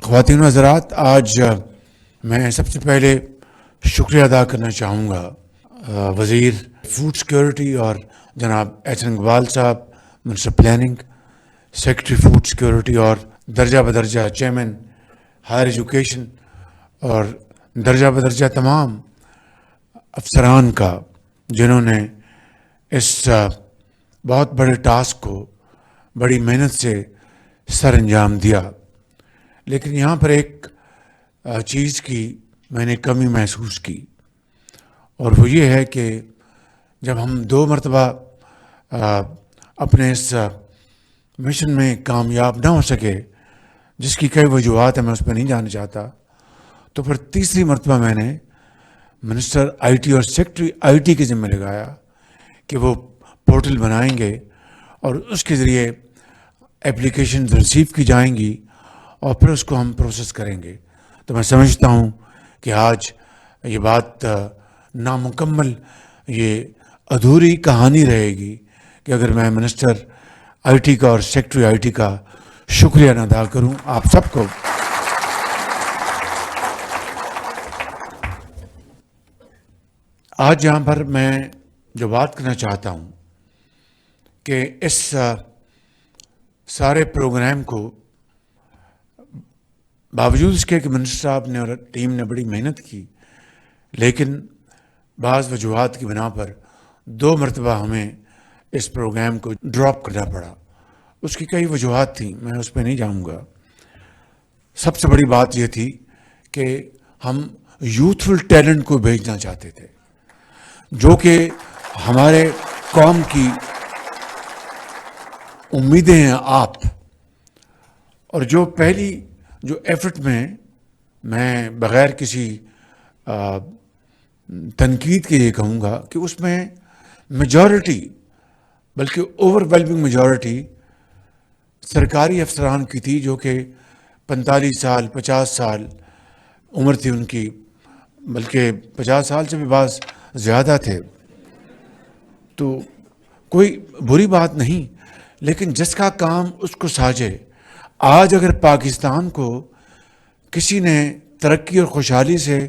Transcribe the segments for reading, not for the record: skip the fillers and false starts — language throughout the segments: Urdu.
خواتین و حضرات، آج میں سب سے پہلے شکریہ ادا کرنا چاہوں گا وزیر فوڈ سیکیورٹی اور جناب ایچن اقبال صاحب، minister planning, secretary food security اور درجہ بدرجہ چیئرمین ہائر ایجوکیشن اور درجہ بدرجہ تمام افسران کا، جنہوں نے اس بہت بڑے ٹاسک کو بڑی محنت سے سر انجام دیا۔ لیکن یہاں پر ایک چیز کی میں نے کمی محسوس کی، اور وہ یہ ہے کہ جب ہم 2 مرتبہ اپنے اس مشن میں کامیاب نہ ہو سکے، جس کی کئی وجوہات ہیں، میں اس پہ نہیں جانا چاہتا، تو پھر تیسری مرتبہ میں نے منسٹر آئی ٹی اور سیکرٹری آئی ٹی کے ذمہ لگایا کہ وہ پورٹل بنائیں گے اور اس کے ذریعے اپلیکیشن ریسیو کی جائیں گی اور پھر اس کو ہم پروسیس کریں گے۔ تو میں سمجھتا ہوں کہ آج یہ بات نامکمل، یہ ادھوری کہانی رہے گی کہ اگر میں منسٹر آئی ٹی کا اور سیکرٹری آئی ٹی کا شکریہ نہ ادا کروں آپ سب کو۔ آج یہاں پر میں جو بات کرنا چاہتا ہوں کہ اس سارے پروگرام کو باوجود اس کے کہ منسٹر صاحب نے اور ٹیم نے بڑی محنت کی، لیکن بعض وجوہات کی بنا پر 2 مرتبہ ہمیں اس پروگرام کو ڈراپ کرنا پڑا۔ اس کی کئی وجوہات تھیں، میں اس پہ نہیں جاؤں گا۔ سب سے بڑی بات یہ تھی کہ ہم یوتھفل ٹیلنٹ کو بھیجنا چاہتے تھے، جو کہ ہمارے قوم کی امیدیں ہیں آپ، اور جو پہلی ایفرٹ میں بغیر کسی تنقید کے یہ کہوں گا کہ اس میں میجورٹی، بلکہ اوور ویلمنگ میجورٹی سرکاری افسران کی تھی، جو کہ 45 سال 50 سال عمر تھی ان کی، بلکہ 50 سال سے بھی بعض زیادہ تھے۔ تو کوئی بری بات نہیں، لیکن جس کا کام اس کو ساجے۔ آج اگر پاکستان کو کسی نے ترقی اور خوشحالی سے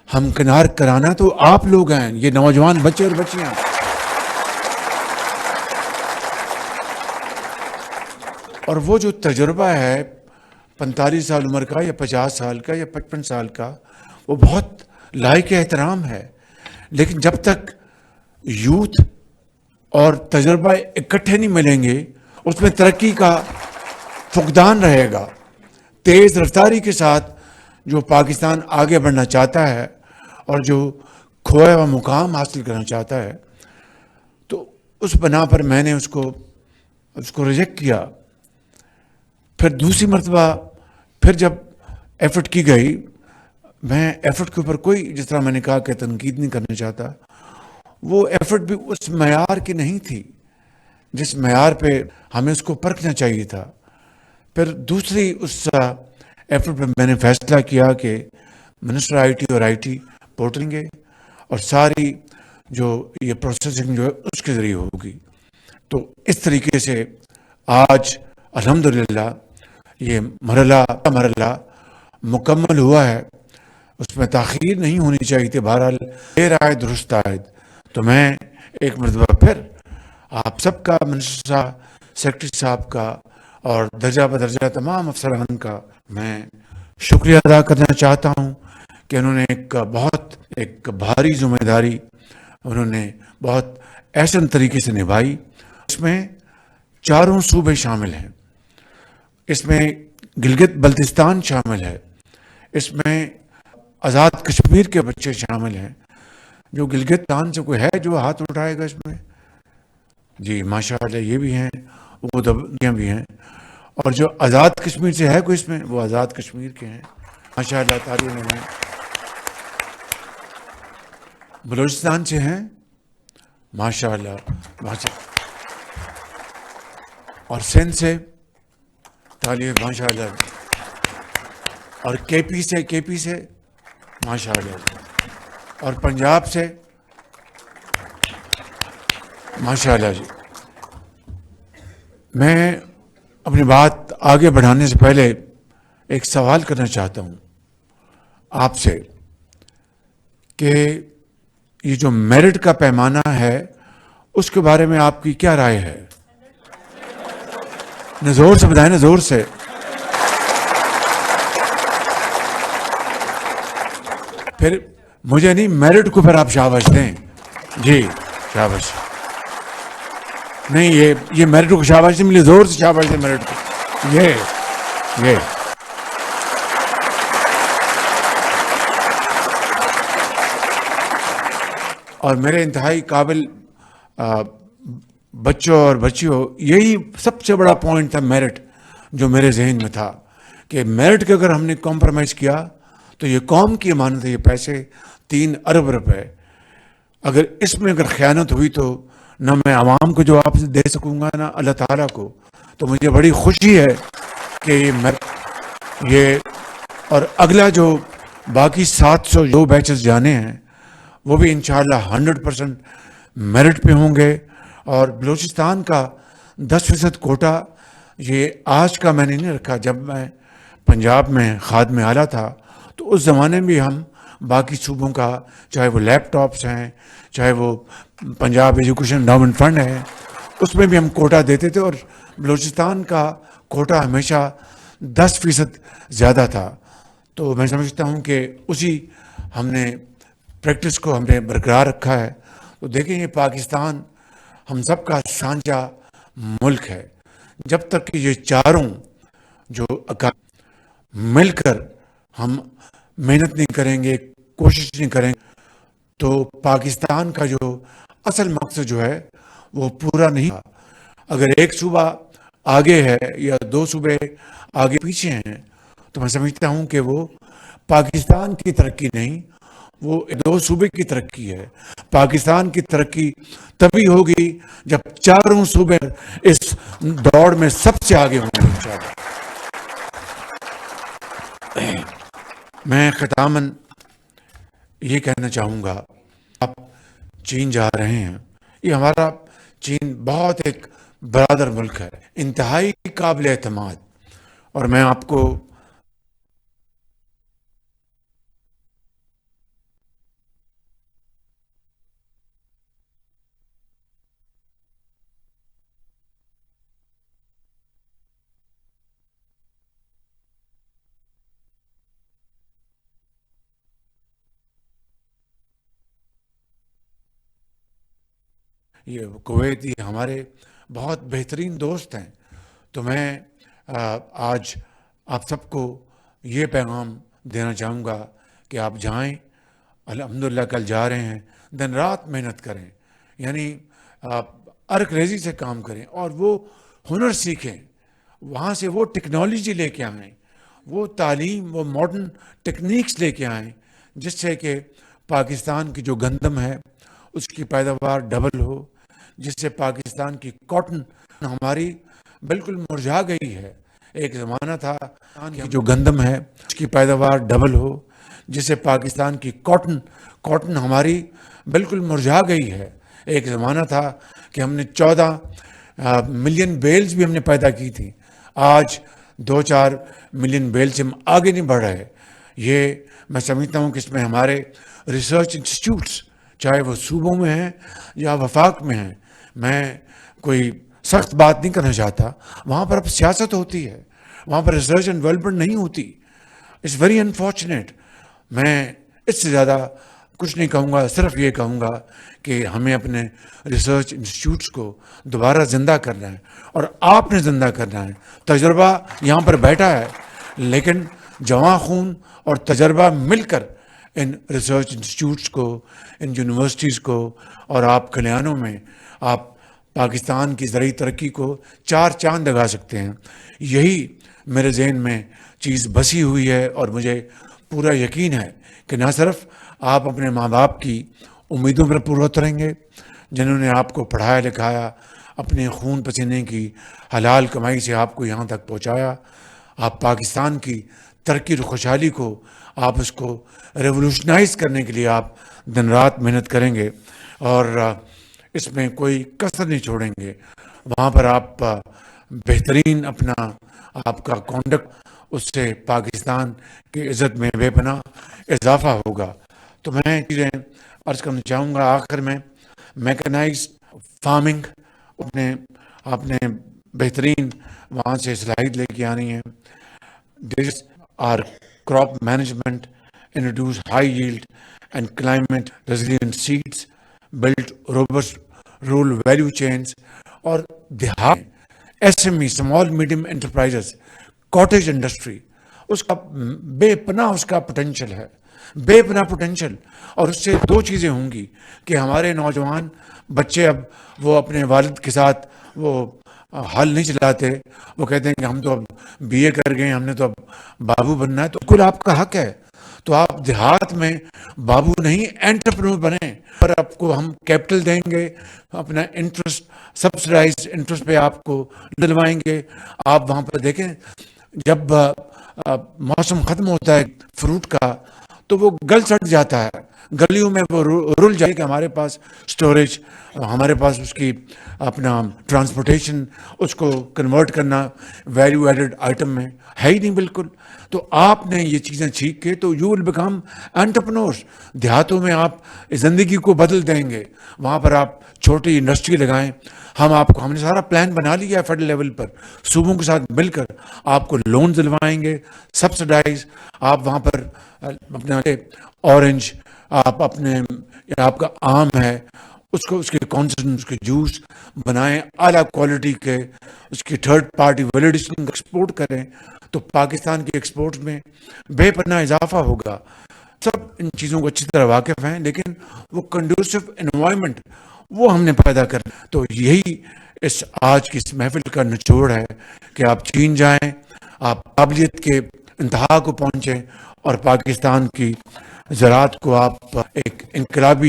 ہمکنار کرانا تو آپ لوگ ہیں، یہ نوجوان بچے اور بچیاں۔ اور وہ جو تجربہ ہے 45 سال عمر کا یا 50 سال کا یا 55 سال کا، وہ بہت لائق احترام ہے، لیکن جب تک یوتھ اور تجربہ اکٹھے نہیں ملیں گے، اس میں ترقی کا فقدان رہے گا۔ تیز رفتاری کے ساتھ جو پاکستان آگے بڑھنا چاہتا ہے اور جو کھویا ہوا مقام حاصل کرنا چاہتا ہے، تو اس بنا پر میں نے اس کو ریجیکٹ کیا۔ پھر دوسری مرتبہ پھر جب ایفرٹ کی گئی، میں ایفرٹ کے اوپر کوئی، جس طرح میں نے کہا کہ تنقید نہیں کرنا چاہتا، وہ ایفرٹ بھی اس معیار کی نہیں تھی جس معیار پہ ہمیں اس کو پرکھنا چاہیے تھا۔ پھر دوسری اس ایفرٹ میں میں نے فیصلہ کیا کہ منسٹر آئی ٹی اور آئی ٹی پورٹل گے اور ساری جو یہ پروسیسنگ جو ہے اس کے ذریعے ہوگی۔ تو اس طریقے سے آج الحمدللہ یہ مرحلہ مکمل ہوا ہے، اس میں تاخیر نہیں ہونی چاہیے تھی، بہرحال دیر آئے درست آئے۔ تو میں ایک مرتبہ پھر آپ سب کا، منسٹر صاحب، سیکرٹری صاحب کا اور درجہ بدرجہ تمام افسران کا میں شکریہ ادا کرنا چاہتا ہوں کہ انہوں نے ایک بھاری ذمہ داری انہوں نے بہت احسن طریقے سے نبھائی۔ اس میں 4 صوبے شامل ہیں، اس میں گلگت بلتستان شامل ہے، اس میں آزاد کشمیر کے بچے شامل ہیں۔ جو گلگت بلتستان سے کوئی ہے جو ہاتھ اٹھائے گا اس میں؟ جی ماشاءاللہ، یہ بھی ہیں، وہ دبیاں بھی ہیں۔ اور جو آزاد کشمیر سے ہے کوئی اس میں، وہ آزاد کشمیر کے ہیں، ماشاءاللہ، تعریف ہیں۔ بلوچستان سے ہیں، ماشاءاللہ، اور سندھ سے تعریف، ماشاءاللہ، اور کے پی سے ماشاءاللہ، اور پنجاب سے ماشاءاللہ۔ جی میں اپنی بات آگے بڑھانے سے پہلے ایک سوال کرنا چاہتا ہوں آپ سے کہ یہ جو میرٹ کا پیمانہ ہے اس کے بارے میں آپ کی کیا رائے ہے؟ زور سے بتائیں نا، زور سے. پھر مجھے نہیں، میرٹ کو پھر آپ شاباش دیں. جی شاباش. نہیں، یہ میرٹ کو شاباش نہیں ملی، زور سے شاباش دیں میرٹ کو. یہ اور میرے انتہائی قابل بچوں اور بچیوں، یہی سب سے بڑا پوائنٹ تھا میرٹ جو میرے ذہن میں تھا کہ میرٹ کے اگر ہم نے کمپرومائز کیا تو یہ قوم کی امانت ہے، یہ پیسے 3 ارب روپے، اگر اس میں اگر خیانت ہوئی تو نہ میں عوام کو جواب دے سکوں گا نہ اللہ تعالیٰ کو. تو مجھے بڑی خوشی ہے کہ یہ اور اگلا جو باقی 700 جو بیچز جانے ہیں وہ بھی انشاءاللہ 100% میرٹ پہ ہوں گے. اور بلوچستان کا 10% کوٹا یہ آج کا میں نے نہیں رکھا. جب میں پنجاب میں خادم اعلیٰ تھا تو اس زمانے میں بھی ہم باقی صوبوں کا، چاہے وہ لیپ ٹاپس ہیں، چاہے وہ پنجاب ایجوکیشن انڈاؤمنٹ فنڈ ہے، اس میں بھی ہم کوٹا دیتے تھے، اور بلوچستان کا کوٹا ہمیشہ 10% زیادہ تھا. تو میں سمجھتا ہوں کہ اسی ہم نے پریکٹس کو ہم نے برقرار رکھا ہے. تو دیکھیں، یہ پاکستان ہم سب کا سانجہ ملک ہے. جب تک کہ یہ چاروں جو مل کر ہم محنت نہیں کریں گے، کوشش نہیں کریں گے، تو پاکستان کا جو اصل مقصد جو ہے وہ پورا نہیں ہوگا. اگر ایک صوبہ آگے ہے یا 2 صوبے آگے پیچھے ہیں تو میں سمجھتا ہوں کہ وہ پاکستان کی ترقی نہیں، وہ 2 صوبے کی ترقی ہے. پاکستان کی ترقی تبھی ہوگی جب چاروں صوبے اس دوڑ میں سب سے آگے ہوں گے انشاءاللہ. میں ختاماً یہ کہنا چاہوں گا، آپ چین جا رہے ہیں، یہ ہمارا چین بہت ایک برادر ملک ہے، انتہائی قابل اعتماد. اور میں آپ کو یہ کویت، یہ ہمارے بہت بہترین دوست ہیں. تو میں آج آپ سب کو یہ پیغام دینا چاہوں گا کہ آپ جائیں، الحمدللہ کل جا رہے ہیں، دن رات محنت کریں، یعنی آپ ارک ریزی سے کام کریں اور وہ ہنر سیکھیں، وہاں سے وہ ٹیکنالوجی لے کے آئیں، وہ تعلیم، وہ ماڈرن ٹیکنیکس لے کے آئیں، جس سے کہ پاکستان کی جو گندم ہے اس کی پیداوار ڈبل ہو، جس سے پاکستان کی کاٹن ہماری بالکل مرجھا گئی ہے. ایک زمانہ تھا کہ جو گندم ہے اس کی پیداوار ڈبل ہو، جس سے پاکستان کی کاٹن ہماری بالکل مرجھا گئی ہے. ایک زمانہ تھا کہ ہم نے 14 ملین بیلز بھی ہم نے پیدا کی تھی. آج 2-4 ملین بیل سے ہم آگے نہیں بڑھ رہے. یہ میں سمجھتا ہوں کہ اس میں ہمارے ریسرچ انسٹیٹیوٹس، چاہے وہ صوبوں میں ہیں یا وفاق میں ہیں، میں کوئی سخت بات نہیں کرنا چاہتا، وہاں پر اب سیاست ہوتی ہے، وہاں پر ریسرچ اینڈ ڈیولپمنٹ نہیں ہوتی. It's very unfortunate. میں اس سے زیادہ کچھ نہیں کہوں گا، صرف یہ کہوں گا کہ ہمیں اپنے ریسرچ انسٹیٹیوٹس کو دوبارہ زندہ کرنا ہے، اور آپ نے زندہ کرنا ہے. تجربہ یہاں پر بیٹھا ہے، لیکن جواں خون اور تجربہ مل کر ان ریسرچ انسٹیٹیوٹس کو، ان یونیورسٹیز کو، اور آپ کلیانوں میں آپ پاکستان کی زرعی ترقی کو 4 چاند لگا سکتے ہیں. یہی میرے ذہن میں چیز بسی ہوئی ہے، اور مجھے پورا یقین ہے کہ نہ صرف آپ اپنے ماں باپ کی امیدوں پر پورا اتریں گے، جنہوں نے آپ کو پڑھایا لکھایا، اپنے خون پسینے کی حلال کمائی سے آپ کو یہاں تک پہنچایا، آپ پاکستان کی ترقی اور خوشحالی کو، آپ اس کو ریولوشنائز کرنے کے لیے آپ دن رات محنت کریں گے، اور اس میں کوئی کسر نہیں چھوڑیں گے. وہاں پر آپ بہترین اپنا آپ کا کانڈکٹ اس سے پاکستان کی عزت میں بے پناہ اضافہ ہوگا. تو میں چیزیں عرض کرنا چاہوں گا آخر میں. میکنائز فارمنگ آپ نے بہترین وہاں سے صلاحیت لے کے آنی ہے. This our crop management, introduce high yield and climate resilient seeds, build robust rural value chains, اور دیہات S M E small medium enterprises cottage industry اس کا بے پناہ اس کا پوٹینشیل ہے, بے پناہ پوٹینشیل. اور اس سے دو چیزیں ہوں گی کہ ہمارے نوجوان بچے اب وہ اپنے والد کے ساتھ وہ حل نہیں چلاتے, وہ کہتے ہیں کہ ہم تو اب بی اے کر گئے, ہم نے تو اب بابو بننا ہے. تو بالکل آپ کا حق ہے, تو آپ دیہات میں بابو نہیں اینٹرپرینور بنیں, پر آپ کو ہم کیپٹل دیں گے, اپنا انٹرسٹ سبسڈائز انٹرسٹ پہ آپ کو دلوائیں گے. آپ وہاں پر دیکھیں جب موسم ختم ہوتا ہے فروٹ کا تو وہ گل سڑ جاتا ہے, گلیوں میں وہ رل جائے کہ ہمارے پاس سٹوریج, ہمارے پاس اس کی اپنا ٹرانسپورٹیشن, اس کو کنورٹ کرنا ویلیو ایڈڈ آئٹم میں ہے ہی نہیں بالکل. تو آپ نے یہ چیزیں سیکھ کے تو یو ول بیکم انٹرپرینورس. دیہاتوں میں آپ زندگی کو بدل دیں گے, وہاں پر آپ چھوٹی انڈسٹری لگائیں. ہم نے سارا پلان بنا لیا ہے فیڈرل لیول پر, صوبوں کے ساتھ مل کر آپ کو لون دلوائیں گے سبسڈائز. آپ وہاں پر اپنا اورنج, آپ کا آم ہے, اس کے کانسنٹریٹ, اس کے جوس بنائیں اعلیٰ کوالٹی کے, اس کی تھرڈ پارٹی ویلیڈیشن ایکسپورٹ کریں, تو پاکستان کے ایکسپورٹ میں بے پناہ اضافہ ہوگا. سب ان چیزوں کو اچھی طرح واقف ہیں, لیکن وہ کنڈیوسو انوائرمنٹ وہ ہم نے پیدا کرنا. تو یہی آج کی اس محفل کا نچوڑ ہے کہ آپ چین جائیں, آپ قابلیت کے انتہا کو پہنچیں, اور پاکستان کی زراعت کو آپ ایک انقلابی